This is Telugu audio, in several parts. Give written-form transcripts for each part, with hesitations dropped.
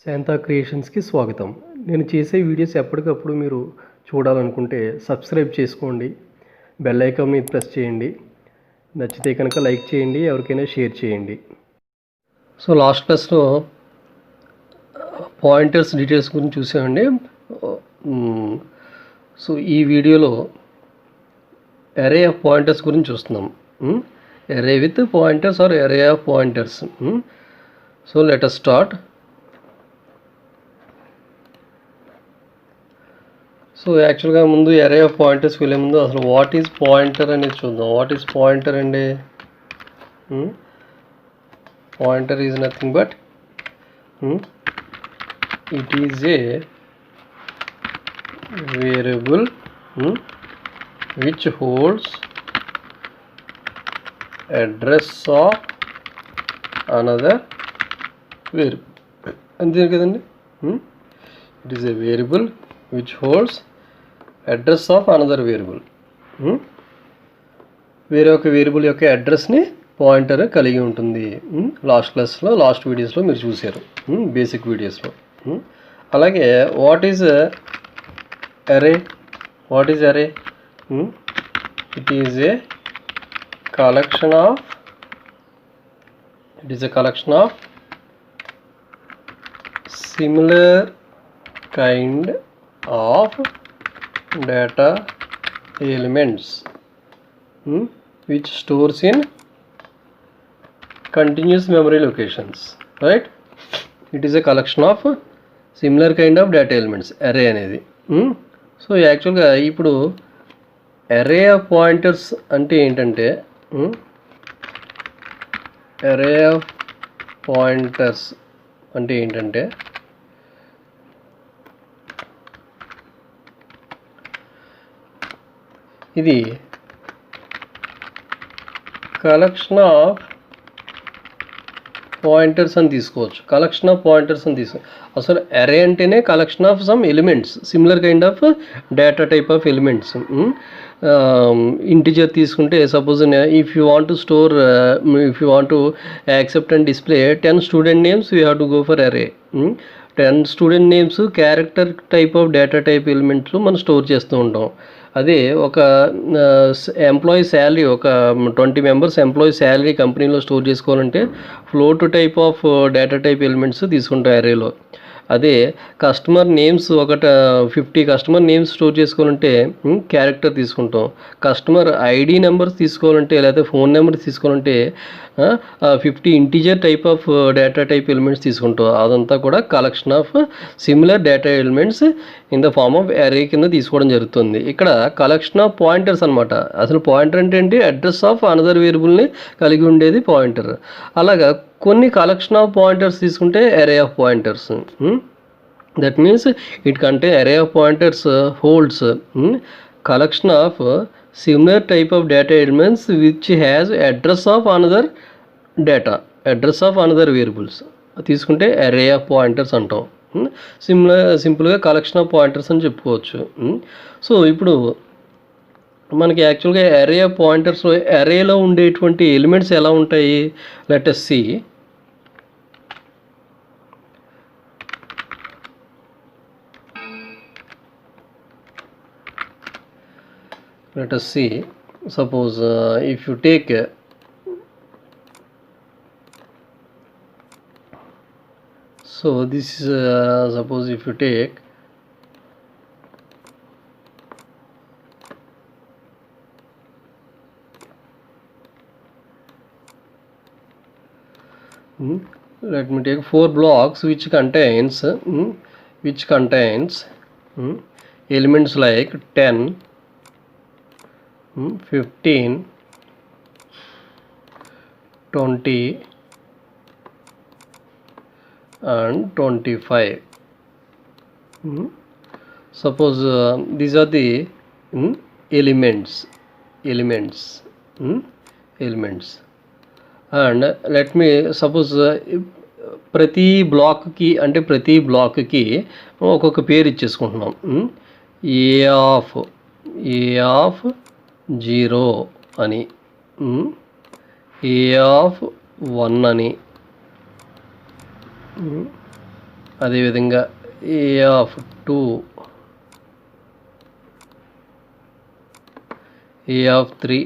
శాంతా క్రియేషన్స్కి స్వాగతం. నేను చేసే వీడియోస్ ఎప్పటికప్పుడు మీరు చూడాలనుకుంటే సబ్స్క్రైబ్ చేసుకోండి, బెల్ ఐకాన్ మీద ప్రెస్ చేయండి, నచ్చితే కనుక లైక్ చేయండి, ఎవరికైనా షేర్ చేయండి. సో లాస్ట్ క్లాస్లో పాయింటర్స్ డీటెయిల్స్ గురించి చూసామండి. సో ఈ వీడియోలో అరే ఆఫ్ పాయింటర్స్ గురించి చూస్తున్నాం. Array with pointers or array of pointers. So let us start. So యాక్చువల్గా ముందు అరే ఆఫ్ పాయింటర్స్కి వెళ్ళే ముందు అసలు వాట్ ఈజ్ పాయింటర్ అనేది చూద్దాం. వాట్ ఈజ్ పాయింటర్ అండి? Pointer is nothing but it is a variable which holds address of another variable. అంతే కదండి. It is a variable which holds address of another variable. వేరే ఒక వేరియబుల్ యొక్క అడ్రస్ని పాయింటర్ కలిగి ఉంటుంది. లాస్ట్ క్లాస్లో లాస్ట్ వీడియోస్లో మీరు చూసారు, బేసిక్ వీడియోస్లో. అలాగే వాట్ ఈజ్ అరే? వాట్ ఈజ్ అరే? It is a collection of similar kind of data elements which stores in continuous memory locations, right? It is a collection of similar kind of data elements, array అనేది. సో యాక్చువల్గా ఇప్పుడు అరే ఆఫ్ పాయింటర్స్ అంటే ఏంటంటే, అరే ఆఫ్ పాయింటర్స్ అంటే ఏంటంటే ఇది కలెక్షన్ ఆఫ్ పాయింటర్స్ అని తీసుకోవచ్చు. కలెక్షన్ ఆఫ్ పాయింటర్స్ అని అసలు అరే అంటేనే collection of some elements, similar kind of data type of elements. Integer తీసుకుంటే suppose if you want to store, if you want to accept and display 10 student names, you have to go for array. 10 student names character type of data type elements మనం స్టోర్ చేస్తూ ఉంటాం. అదే ఒక ఎంప్లాయీ శాలరీ, ఒక 20 మెంబర్స్ ఎంప్లాయీ శాలరీ కంపెనీలో స్టోర్ చేసుకోవాలంటే float type of data type elements తీసుకుంటాం అరేలో. అదే కస్టమర్ నేమ్స్, ఒక 50 కస్టమర్ నేమ్స్ స్టోర్ చేసుకోవాలంటే క్యారెక్టర్ తీసుకుంటాం. కస్టమర్ ఐడి నెంబర్స్ తీసుకోవాలంటే, లేకపోతే ఫోన్ నెంబర్స్ తీసుకోవాలంటే 50 integer type of data type elements తీసుకుంటాం. అదంతా కూడా collection of similar data elements in the form of array కింద తీసుకోవడం జరుగుతుంది. ఇక్కడ కలెక్షన్ ఆఫ్ పాయింటర్స్ అనమాట. అసలు పాయింటర్ అంటే ఏంటి? అడ్రస్ ఆఫ్ అనదర్ వేరియబుల్ని కలిగి ఉండేది పాయింటర్. అలాగా కొన్ని కలెక్షన్ ఆఫ్ పాయింటర్స్ తీసుకుంటే array of pointers. That means it కంటే array of pointers holds collection of similar type of data elements which has address of another data, address of another variables. తీసుకుంటే అరే ఆఫ్ పాయింటర్స్ అంటాం. సింపుల్గా కలెక్షన్ ఆఫ్ పాయింటర్స్ అని చెప్పుకోవచ్చు. సో ఇప్పుడు మనకి యాక్చువల్గా అరే ఆఫ్ పాయింటర్స్, అరేలో ఉండేటువంటి ఎలిమెంట్స్ ఎలా ఉంటాయి? Let us see. Let us see. Suppose if you take so this is suppose if you take let me take 4 blocks which contains elements like 10, 15, 20 and 25. Suppose these are the elements. And let me suppose ప్రతి బ్లాక్కి ఒక్కొక్క పేరు ఇచ్చేసుకుంటున్నాం. ఏ ఆఫ్ 0 అని, ఏ ఆఫ్ 1 అని, అదేవిధంగా ఏ ఆఫ్ 2, ఏ ఆఫ్ 3,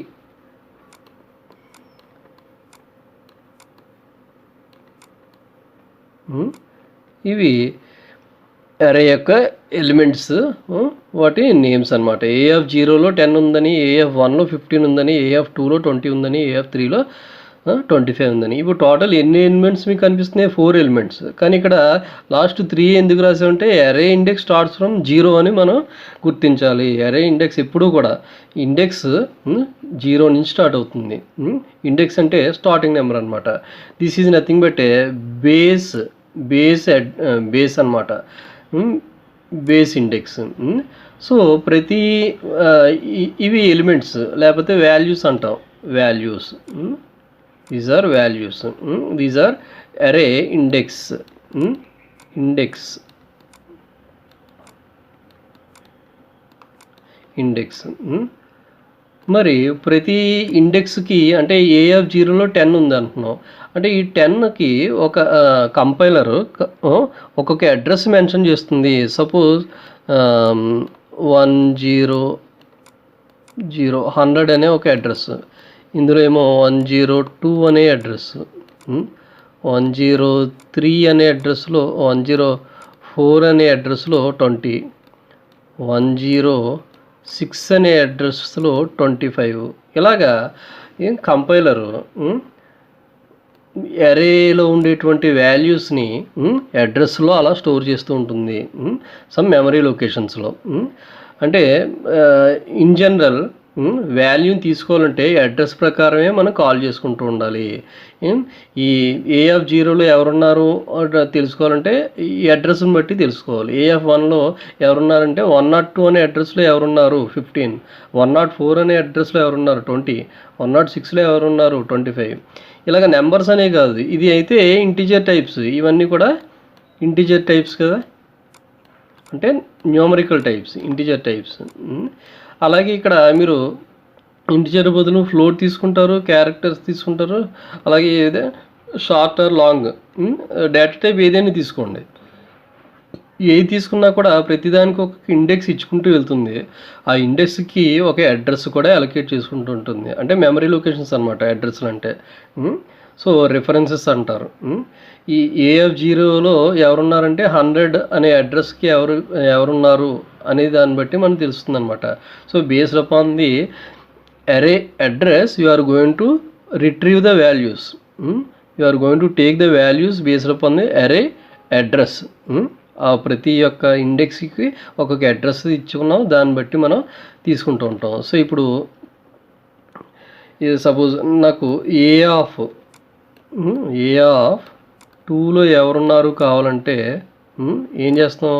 ఇవి అరే యొక్క ఎలిమెంట్స్, వాటి నేమ్స్ అనమాట. ఏ ఆఫ్ 0లో 10 ఉందని, ఏ ఆఫ్ 1లో 15 ఉందని, ఏ ఆఫ్ 2లో 20 ఉందని, ఏ ఆఫ్ 3లో 25 ఉందని. ఇప్పుడు టోటల్ ఎన్ని ఎలిమెంట్స్ మీకు కనిపిస్తున్నాయి? 4 ఎలిమెంట్స్. కానీ ఇక్కడ లాస్ట్ 3 ఎందుకు రాసామంటే అరే ఇండెక్స్ స్టార్ట్స్ ఫ్రమ్ 0 అని మనం గుర్తించాలి. అరే ఇండెక్స్ ఎప్పుడూ కూడా ఇండెక్స్ 0 నుంచి స్టార్ట్ అవుతుంది. ఇండెక్స్ అంటే స్టార్టింగ్ నెంబర్ అనమాట. This is nothing but a base అనమాట, బేస్ ఇండెక్స్. సో ప్రతి ఇవి ఎలిమెంట్స్ లేకపోతే వాల్యూస్ అంటాం. Values, these are values. These are array index. మరి ప్రతి ఇండెక్స్కి అంటే ఏ ఆఫ్ 0లో 10 ఉంది అంటున్నాం. అంటే ఈ 10కి ఒక కంపైలర్ ఒక్కొక్క అడ్రస్ మెన్షన్ చేస్తుంది. సపోజ్ 100 అనే ఒక అడ్రస్, ఇందులో ఏమో 102 అనే అడ్రస్, 103 అనే అడ్రస్లో, 104 అనే అడ్రస్లో 20, 106 అనే అడ్రస్లో 25. ఇలాగా కంపైలరు అరేలో ఉండేటువంటి వాల్యూస్ని అడ్రస్లో అలా స్టోర్ చేస్తూ ఉంటుంది, సమ్ మెమరీ లొకేషన్స్లో. అంటే ఇన్ జనరల్ వాల్యూని తీసుకోవాలంటే అడ్రస్ ప్రకారమే మనం కాల్ చేసుకుంటూ ఉండాలి. ఈ ఏ ఆఫ్ 0లో ఎవరున్నారు తెలుసుకోవాలంటే ఈ అడ్రస్ని బట్టి తెలుసుకోవాలి. ఏ ఆఫ్ 1లో ఎవరున్నారంటే 102 అనే అడ్రస్లో ఎవరున్నారు 15, 104 అనే అడ్రస్లో ఎవరున్నారు 20, 106లో ఎవరున్నారు 25. ఇలాగ నెంబర్స్ అనే కాదు, ఇది అయితే ఇంటిజర్ టైప్స్. ఇవన్నీ కూడా ఇంటిజర్ టైప్స్ కదా, అంటే న్యూమరికల్ టైప్స్, ఇంటిజర్ టైప్స్. అలాగే ఇక్కడ మీరు ఇంటిజర్ బదులు ఫ్లోట్ తీసుకుంటారు, క్యారెక్టర్స్ తీసుకుంటారు. అలాగే short or long data type ఏదైనా తీసుకోండి. ఏది తీసుకున్నా కూడా ప్రతిదానికి ఒక ఇండెక్స్ ఇచ్చుకుంటూ వెళ్తుంది. ఆ ఇండెక్స్కి ఒక అడ్రస్ కూడా అలొకేట్ చేసుకుంటూ ఉంటుంది. అంటే మెమరీ లొకేషన్స్ అనమాట అడ్రస్లు అంటే. సో రిఫరెన్సెస్ అంటారు. ఈ ఏ ఆఫ్ 0లో ఎవరున్నారంటే 100 అనే అడ్రస్కి ఎవరున్నారు అనే దాన్ని బట్టి మనకు తెలుస్తుంది అనమాట. So based upon the array address you are going to retrieve the values. You are going to take the values based upon the array address. ఆ ప్రతి ఒక్క ఇండెక్స్కి ఒక్కొక్క అడ్రస్ ఇచ్చుకున్నాం, దాన్ని బట్టి మనం తీసుకుంటూ ఉంటాం. సో ఇప్పుడు సపోజ్ నాకు ఏ ఆఫ్ 2లో ఎవరున్నారు కావాలంటే ఏం చేస్తాం?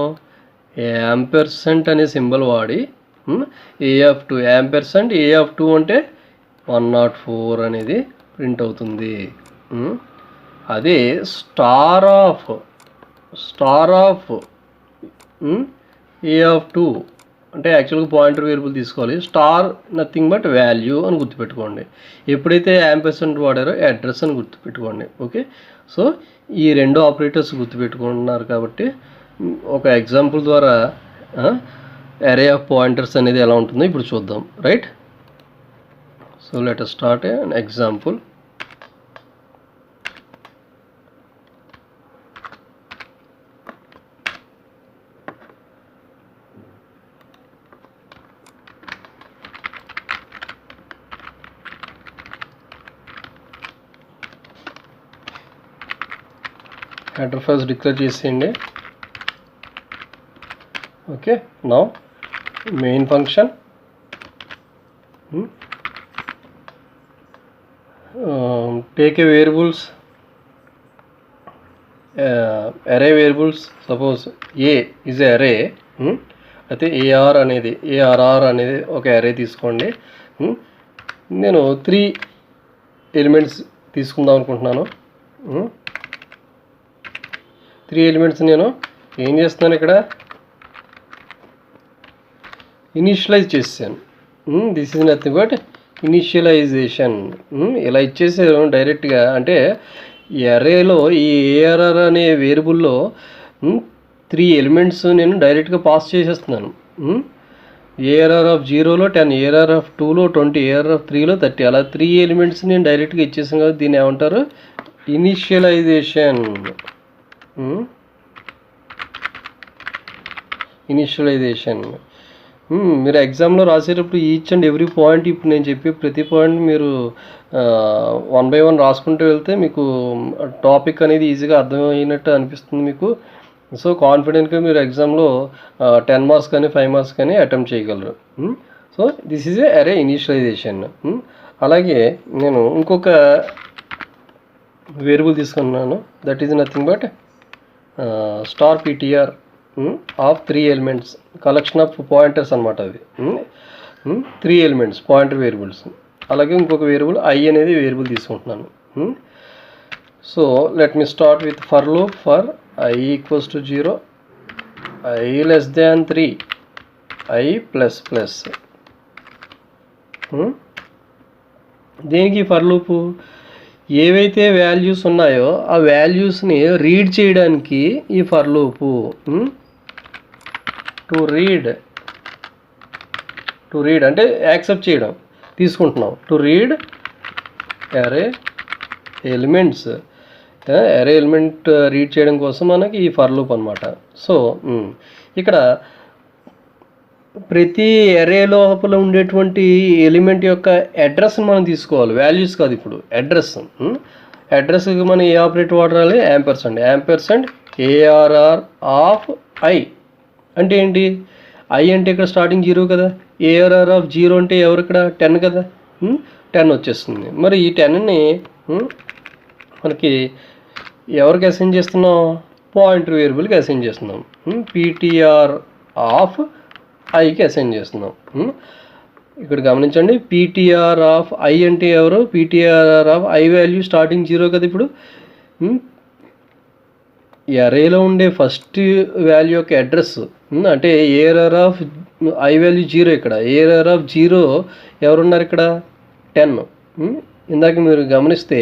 యాంపర్సెంట్ అనే సింబల్ వాడి ఏ ఆఫ్ 2 యాంపర్సెంట్ ఏ ఆఫ్ 2 అంటే 104 అనేది ప్రింట్ అవుతుంది. అదే స్టార్ ఆఫ్ ఏ ఆఫ్ 2 అంటే యాక్చువల్గా పాయింటర్ వేరియబుల్ తీసుకోవాలి. స్టార్ నథింగ్ బట్ వాల్యూ అని గుర్తుపెట్టుకోండి. ఎప్పుడైతే యాంపర్సెంట్ వాడారో అడ్రస్ అని గుర్తుపెట్టుకోండి. ఓకే, సో ఈ రెండు ఆపరేటర్స్ గుర్తుపెట్టుకుంటున్నారు కాబట్టి ఒక ఎగ్జాంపుల్ ద్వారా అరే ఆఫ్ పాయింటర్స్ అనేది ఎలా ఉంటుందో ఇప్పుడు చూద్దాం. Right, so let us start an example. Header first declare చేసేయండి. Okay, now main function take a variables, array variables. Suppose a is a array, అయితే ఏఆర్ఆర్ అనేది ఒక అరే తీసుకోండి. నేను 3 ఎలిమెంట్స్ తీసుకుందాం అనుకుంటున్నాను. 3 ఎలిమెంట్స్ నేను ఏం చేస్తున్నాను ఇక్కడ ఇనిషియలైజ్ చేసాను. This is nothing but initialisation. ఇలా ఇచ్చేసాను డైరెక్ట్గా. అంటే ఈ అరేలో ఈ ఏఆర్ఆర్ అనే వేరియబుల్లో 3 ఎలిమెంట్స్ నేను డైరెక్ట్గా పాస్ చేసేస్తున్నాను. ఏఆర్ఆర్ ఆఫ్ 0లో 10, ఏఆర్ఆర్ ఆఫ్ 2లో 20, ఏఆర్ఆర్ ఆఫ్ 3లో 30, అలా 3 ఎలిమెంట్స్ నేను డైరెక్ట్గా ఇచ్చేసాను కదా, దీన్ని ఏమంటారు? ఇనిషియలైజేషన్. మీరు ఎగ్జామ్లో రాసేటప్పుడు ఈచ్ అండ్ ఎవ్రీ పాయింట్, ఇప్పుడు నేను చెప్పే ప్రతి పాయింట్ మీరు 1 by 1 రాసుకుంటూ వెళ్తే మీకు టాపిక్ అనేది ఈజీగా అర్థమైనట్టు అనిపిస్తుంది మీకు. సో కాన్ఫిడెంట్గా మీరు ఎగ్జామ్లో 10 మార్క్స్ కానీ 5 మార్క్స్ కానీ అటెంప్ట్ చేయగలరు. సో దిస్ ఈజ్ ఏ అరే ఇనిషియలైజేషన్. అలాగే నేను ఇంకొక వేరియబుల్ తీసుకున్నాను, that is nothing but star ptr of 3 elements, collection of pointers అనమాట అది. 3 ఎలిమెంట్స్ పాయింటర్ వేరియబుల్స్. అలాగే ఇంకొక వేరియబుల్ I అనేది వేరియబుల్ తీసుకుంటున్నాను. So let me start with for loop for I equals to 0, I less than 3, I plus plus. దేనికి ఫర్ లూపు? ఏవైతే వాల్యూస్ ఉన్నాయో ఆ వాల్యూస్ని రీడ్ చేయడానికి ఈ ఫర్ లూపు. టు రీడ్ అంటే యాక్సెప్ట్ చేయడం, తీసుకుంటున్నాం. టు రీడ్ అరే ఎలిమెంట్స్, అరే ఎలిమెంట్ రీడ్ చేయడం కోసం మనకి ఈ ఫర్ లూప్ అనమాట. సో ఇక్కడ ప్రతి అరే లోపల ఉండేటువంటి ఎలిమెంట్ యొక్క అడ్రస్ని మనం తీసుకోవాలి, వాల్యూస్ కాదు. ఇప్పుడు అడ్రస్కి మనం ఏ ఆపరేటర్ వాడాలి? యాంపర్సండ్ ఏఆర్ఆర్ ఆఫ్ I అంటే ఏంటి? I అంటే ఇక్కడ స్టార్టింగ్ 0 కదా, ఏఆర్ఆర్ ఆఫ్ 0 అంటే ఎవరు ఇక్కడ? 10 కదా, 10 వచ్చేస్తుంది. మరి ఈ 10ని మనకి ఎవరికి అసైన్ చేస్తున్నాం? పాయింటర్ వేరియబుల్కి అసైన్ చేస్తున్నాం. ptr ఆఫ్ ఐకి అసైన్ చేస్తున్నాం. ఇక్కడ గమనించండి, ptr ఆఫ్ I అంటే ఎవరు? ptr of I value starting 0 కదా. ఇప్పుడు ఈ అరేలో ఉండే ఫస్ట్ వాల్యూ యొక్క అడ్రస్ అంటే ఏఆర్ఆర్ ఆఫ్ I వాల్యూ 0. ఇక్కడ ఏఆర్ఆర్ ఆఫ్ 0 ఎవరున్నారు? ఇక్కడ 10. ఇందాక మీరు గమనిస్తే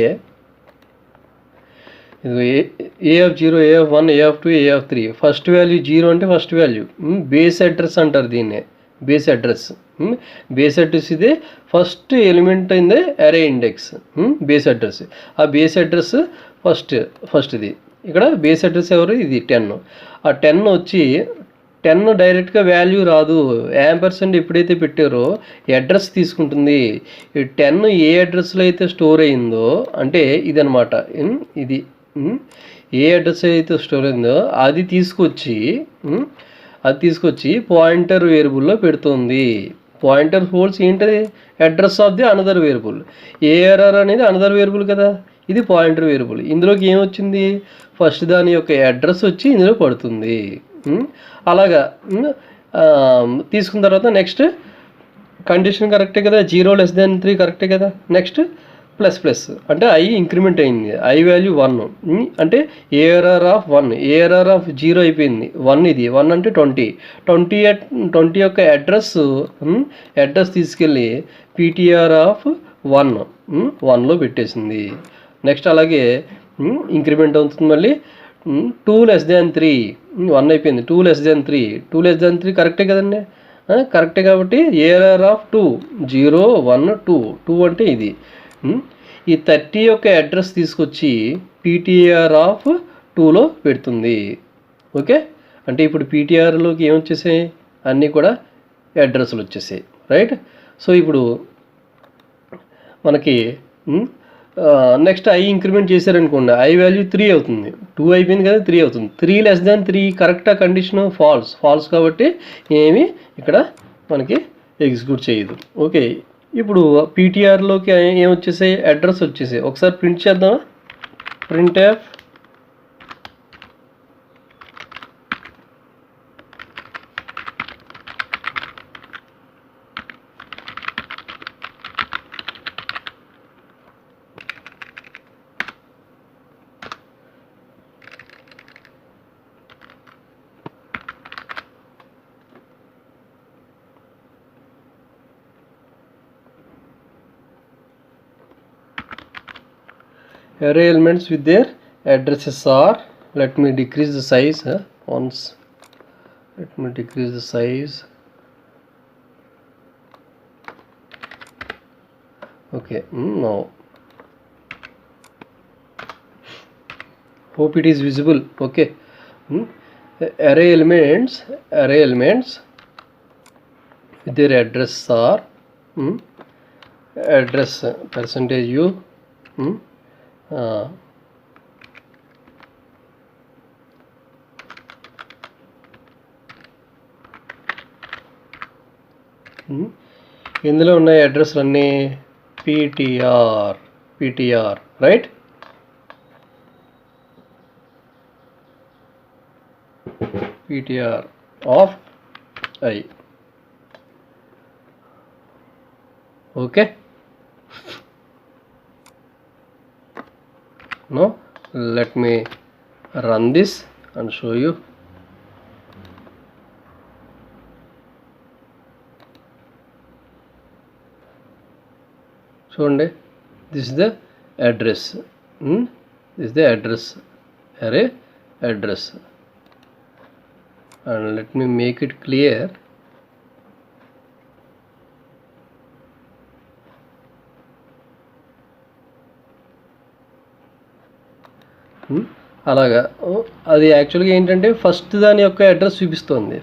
a of 0, a of 1, a of 2, a of 3. First value 0 అంటే ఫస్ట్ వాల్యూ. బేస్ అడ్రస్ అంటారు దీన్నే, బేస్ అడ్రస్. బేస్ అడ్రస్ ఇదే first element in the array index, base address. ఆ బేస్ అడ్రస్ ఫస్ట్ది. ఇక్కడ బేస్ అడ్రస్ ఎవరు? ఇది 10. ఆ 10 వచ్చి 10 డైరెక్ట్గా వాల్యూ రాదు. యాంపర్సెంట్ ఎప్పుడైతే పెట్టారో అడ్రస్ తీసుకుంటుంది. ఈ 10 ఏ అడ్రస్లో అయితే స్టోర్ అయిందో అంటే ఇదనమాట. ఇది ఏ అడ్రస్ అయితే స్టోర్ అయిందో అది తీసుకొచ్చి పాయింటర్ వేరియబుల్లో పెడుతుంది. పాయింటర్ హోల్స్ ఏంటది? Address of the another variable. ARR అనేది అనదర్ వేరియబుల్ కదా, ఇది పాయింటర్ వేరియబుల్. ఇందులోకి ఏమొచ్చింది? ఫస్ట్ దాని యొక్క అడ్రస్ వచ్చి ఇందులో పడుతుంది. అలాగా తీసుకున్న తర్వాత నెక్స్ట్ కండిషన్ కరెక్టే కదా, 0 less than 3 కరెక్టే కదా. నెక్స్ట్ ప్లస్ అంటే I ఇంక్రిమెంట్ అయింది, I వాల్యూ 1. అంటే ఏఆర్ఆర్ ఆఫ్ 1, ఏఆర్ఆర్ ఆఫ్ 0 అయిపోయింది, 1. ఇది 1 అంటే 20 యొక్క అడ్రస్ తీసుకెళ్ళి ptr ఆఫ్ 1లో పెట్టేసింది. నెక్స్ట్ అలాగే ఇంక్రిమెంట్ అవుతుంది మళ్ళీ. 2 less than 3, 1 అయిపోయింది, 2 less than 3 కరెక్టే కదండి, కరెక్టే. కాబట్టి ఏఆర్ఆర్ ఆఫ్ 2, 0, 1, 2 అంటే ఇది. ఈ 30 యొక్క అడ్రస్ తీసుకొచ్చి ptr ఆఫ్ 2లో పెడుతుంది. ఓకే, అంటే ఇప్పుడు ptrలోకి ఏమొచ్చేసాయి? అన్నీ కూడా అడ్రస్లు వచ్చేసాయి, రైట్. సో ఇప్పుడు మనకి నెక్స్ట్ I ఇంక్రిమెంట్ చేశారనుకోండి, I వాల్యూ 3 అవుతుంది. 2 అయిపోయింది కదా, 3 అవుతుంది. 3 less than 3 కరెక్టా? కండిషన్ ఫాల్స్ కాబట్టి ఏమి ఇక్కడ మనకి ఎగ్జిక్యూట్ చేయదు. ఓకే, ఇప్పుడు ptrలోకి ఏమొచ్చేసాయి? అడ్రస్ వచ్చేసాయి. ఒకసారి ప్రింట్ చేద్దామా? printf array elements with their addresses are, let me decrease the size. once. Let me decrease the size. Okay, now hope it is visible. Okay. Array elements with their address are address percentage u ఇందులో ఉన్న అడ్రస్ అన్నీ ptr right. ptr of I. Okay, now let me run this and show you. చూడండి, this is the address. This is the address, array address, and let me make it clear. అలాగా అది యాక్చువల్గా ఏంటంటే ఫస్ట్ దాని యొక్క అడ్రస్ చూపిస్తుంది.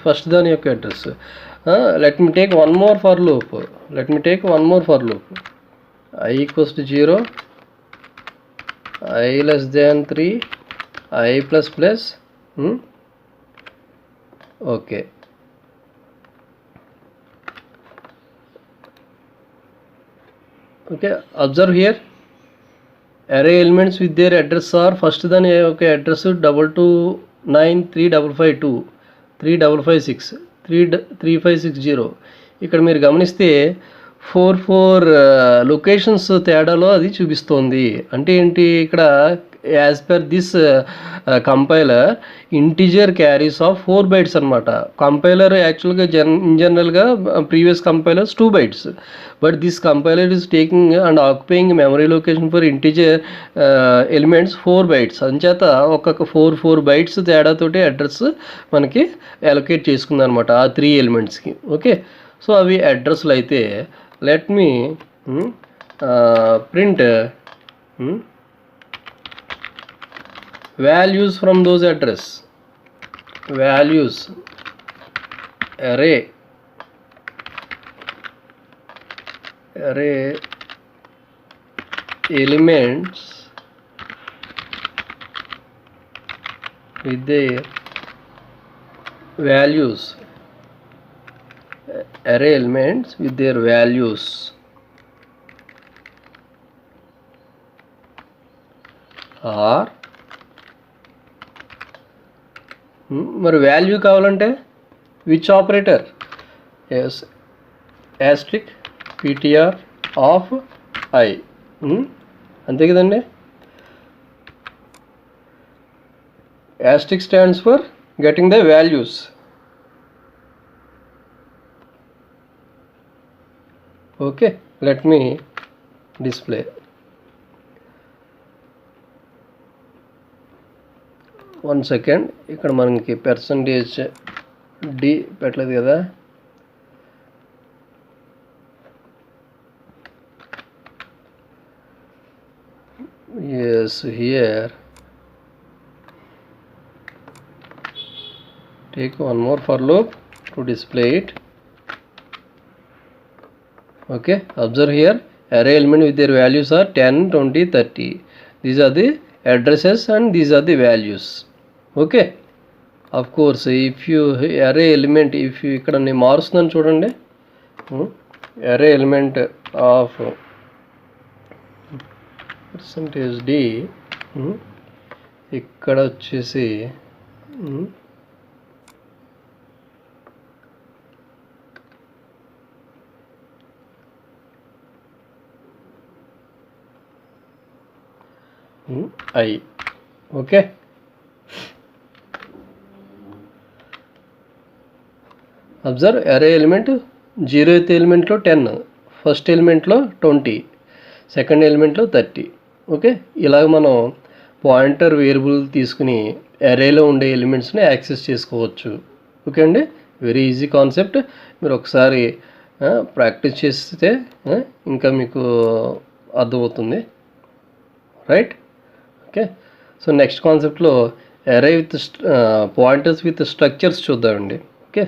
Let me take one more for loop. I equals to 0, I less than 3, I plus plus. Okay. Observe here, array elements with their address are first దాని యొక్క అడ్రస్ 2293552 3556 3560. ఇక్కడ మీరు గమనిస్తే 4 లొకేషన్స్ తేడాలో అది చూపిస్తోంది. అంటే ఏంటి, ఇక్కడ as per this compiler integer carries of 4 bytes అనమాట. కంపైలర్ యాక్చువల్గా జనరల్గా previous compilers 2 bytes, but this compiler is taking and occupying memory location for integer elements 4 bytes. అంచేత ఒక్కొక్క 4 bytes తేడాతోటి అడ్రస్ మనకి అలొకేట్ చేసుకుంది అనమాట ఆ 3 ఎలిమెంట్స్కి. ఓకే, సో అవి అడ్రస్లు అయితే let me print values from those address. Values array elements with their values. Array elements with their values are మరి వాల్యూ కావాలంటే which operator? Yes, asterisk ptr of I. అంతే కదండి. asterisk stands for getting the values. Okay, let me display. One second, ఇక్కడ మనకి percentage d పెట్టలేదు కదా. Yes, here take one more for loop to display it. Okay, observe here, array element with their values are 10, 20, 30. These are the addresses and these are the values. Okay, of course, if you array element, if you ఇక్కడ నేను మారుస్తున్నాను చూడండి, array element of percentage d ఇక్కడ వచ్చేసి I. Okay, observe, array element 0th ఎలిమెంట్లో 10, ఫస్ట్ ఎలిమెంట్లో 20, సెకండ్ ఎలిమెంట్లో 30. ఓకే, ఇలాగ మనం పాయింటర్ వేరియబుల్ తీసుకుని అరేలో ఉండే ఎలిమెంట్స్ని యాక్సెస్ చేసుకోవచ్చు. ఓకే అండి, వెరీ ఈజీ కాన్సెప్ట్. మీరు ఒకసారి ప్రాక్టీస్ చేస్తే ఇంకా మీకు అర్థమవుతుంది, రైట్? ఓకే, సో నెక్స్ట్ కాన్సెప్ట్లో అరే విత్ పాయింటర్స్ విత్ స్ట్రక్చర్స్ చూద్దామండి. ఓకే.